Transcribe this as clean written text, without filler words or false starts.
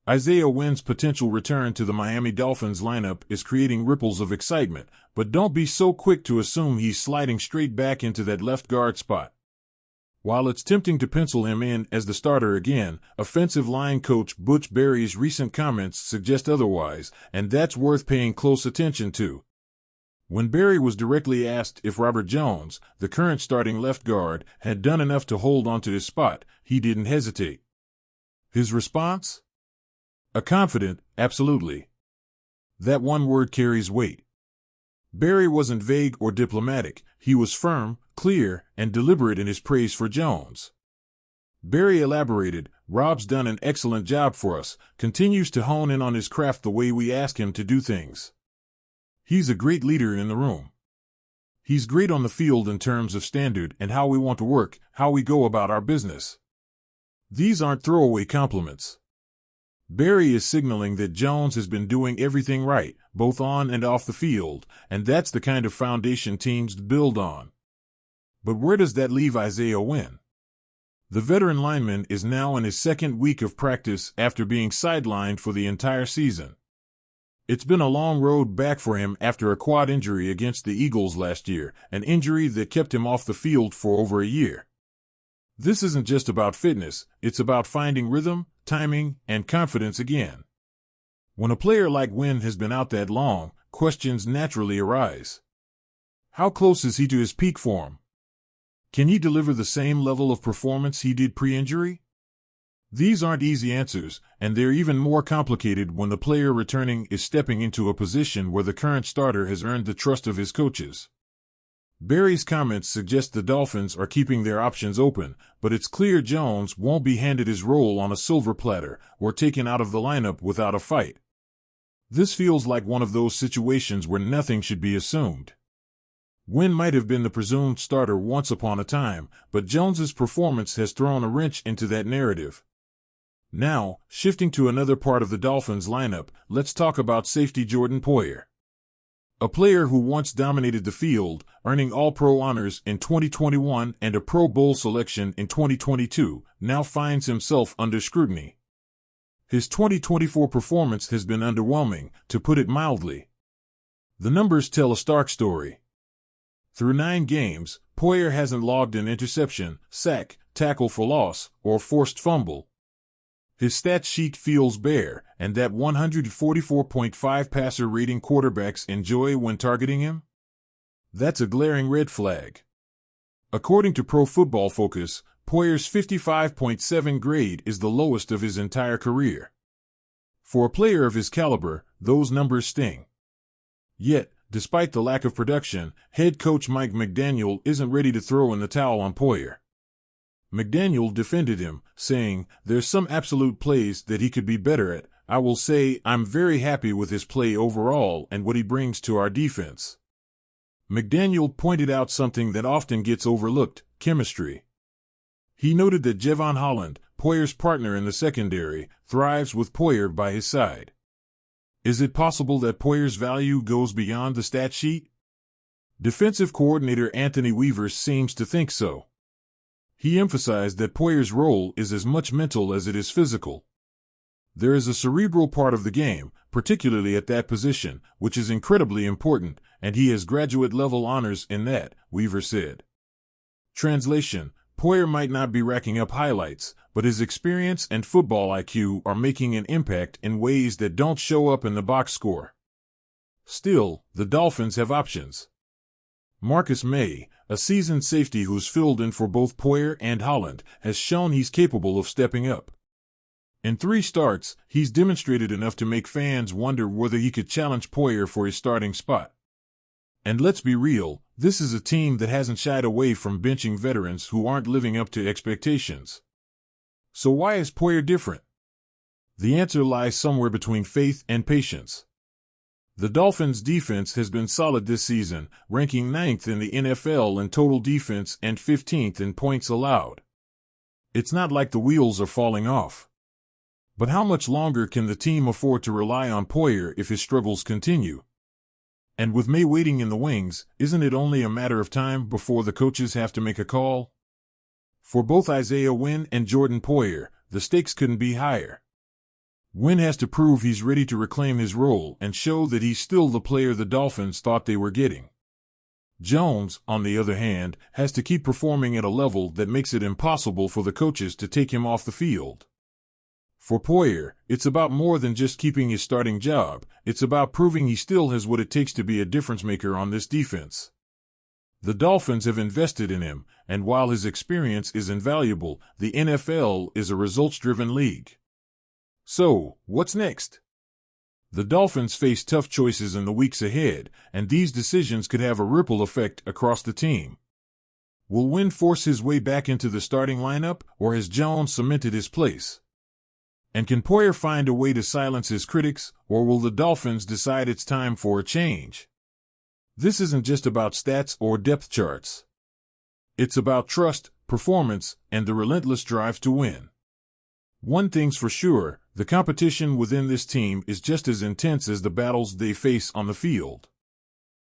Isaiah Wynn's potential return to the Miami Dolphins lineup is creating ripples of excitement, but don't be so quick to assume he's sliding straight back into that left guard spot. While it's tempting to pencil him in as the starter again, offensive line coach Butch Barry's recent comments suggest otherwise, and that's worth paying close attention to. When Barry was directly asked if Robert Jones, the current starting left guard, had done enough to hold onto his spot, he didn't hesitate. His response? A confident, absolutely. That one word carries weight. Barry wasn't vague or diplomatic, he was firm, clear, and deliberate in his praise for Jones. Barry elaborated, "Rob's done an excellent job for us, continues to hone in on his craft the way we ask him to do things. He's a great leader in the room. He's great on the field in terms of standard and how we want to work, how we go about our business." These aren't throwaway compliments. Barry is signaling that Jones has been doing everything right, both on and off the field, and that's the kind of foundation teams build on. But where does that leave Isaiah Wynn? The veteran lineman is now in his second week of practice after being sidelined for the entire season. It's been a long road back for him after a quad injury against the Eagles last year, an injury that kept him off the field for over a year. This isn't just about fitness, it's about finding rhythm, timing, and confidence again. When a player like Wynn has been out that long, questions naturally arise. How close is he to his peak form? Can he deliver the same level of performance he did pre-injury? These aren't easy answers, and they're even more complicated when the player returning is stepping into a position where the current starter has earned the trust of his coaches. Barry's comments suggest the Dolphins are keeping their options open, but it's clear Jones won't be handed his role on a silver platter or taken out of the lineup without a fight. This feels like one of those situations where nothing should be assumed. Wynn might have been the presumed starter once upon a time, but Jones's performance has thrown a wrench into that narrative. Now, shifting to another part of the Dolphins lineup, let's talk about safety Jordan Poyer. A player who once dominated the field, earning All-Pro honors in 2021 and a Pro Bowl selection in 2022, now finds himself under scrutiny. His 2024 performance has been underwhelming, to put it mildly. The numbers tell a stark story. Through 9 games, Poyer hasn't logged an interception, sack, tackle for loss, or forced fumble. His stat sheet feels bare, and that 144.5 passer rating quarterbacks enjoy when targeting him? That's a glaring red flag. According to Pro Football Focus, Poyer's 55.7 grade is the lowest of his entire career. For a player of his caliber, those numbers sting. Yet, despite the lack of production, head coach Mike McDaniel isn't ready to throw in the towel on Poyer. McDaniel defended him, saying, "There's some absolute plays that he could be better at. I will say I'm very happy with his play overall and what he brings to our defense." McDaniel pointed out something that often gets overlooked: chemistry. He noted that Javon Holland, Poyer's partner in the secondary, thrives with Poyer by his side. Is it possible that Poyer's value goes beyond the stat sheet? Defensive coordinator Anthony Weaver seems to think so. He emphasized that Poyer's role is as much mental as it is physical. There is a cerebral part of the game, particularly at that position, which is incredibly important, and he has graduate-level honors in that, Weaver said. Translation: Poyer might not be racking up highlights, but his experience and football IQ are making an impact in ways that don't show up in the box score. Still, the Dolphins have options. Marcus May, a seasoned safety who's filled in for both Poyer and Holland, has shown he's capable of stepping up. In 3 starts, he's demonstrated enough to make fans wonder whether he could challenge Poyer for his starting spot. And let's be real, this is a team that hasn't shied away from benching veterans who aren't living up to expectations. So why is Poyer different? The answer lies somewhere between faith and patience. The Dolphins' defense has been solid this season, ranking 9th in the NFL in total defense and 15th in points allowed. It's not like the wheels are falling off. But how much longer can the team afford to rely on Poyer if his struggles continue? And with May waiting in the wings, isn't it only a matter of time before the coaches have to make a call? For both Isaiah Wynn and Jordan Poyer, the stakes couldn't be higher. Wynn has to prove he's ready to reclaim his role and show that he's still the player the Dolphins thought they were getting. Jones, on the other hand, has to keep performing at a level that makes it impossible for the coaches to take him off the field. For Poyer, it's about more than just keeping his starting job. It's about proving he still has what it takes to be a difference maker on this defense. The Dolphins have invested in him, and while his experience is invaluable, the NFL is a results-driven league. So, what's next? The Dolphins face tough choices in the weeks ahead, and these decisions could have a ripple effect across the team. Will Wynn force his way back into the starting lineup, or has Jones cemented his place? And can Poyer find a way to silence his critics, or will the Dolphins decide it's time for a change? This isn't just about stats or depth charts. It's about trust, performance, and the relentless drive to win. One thing's for sure, the competition within this team is just as intense as the battles they face on the field.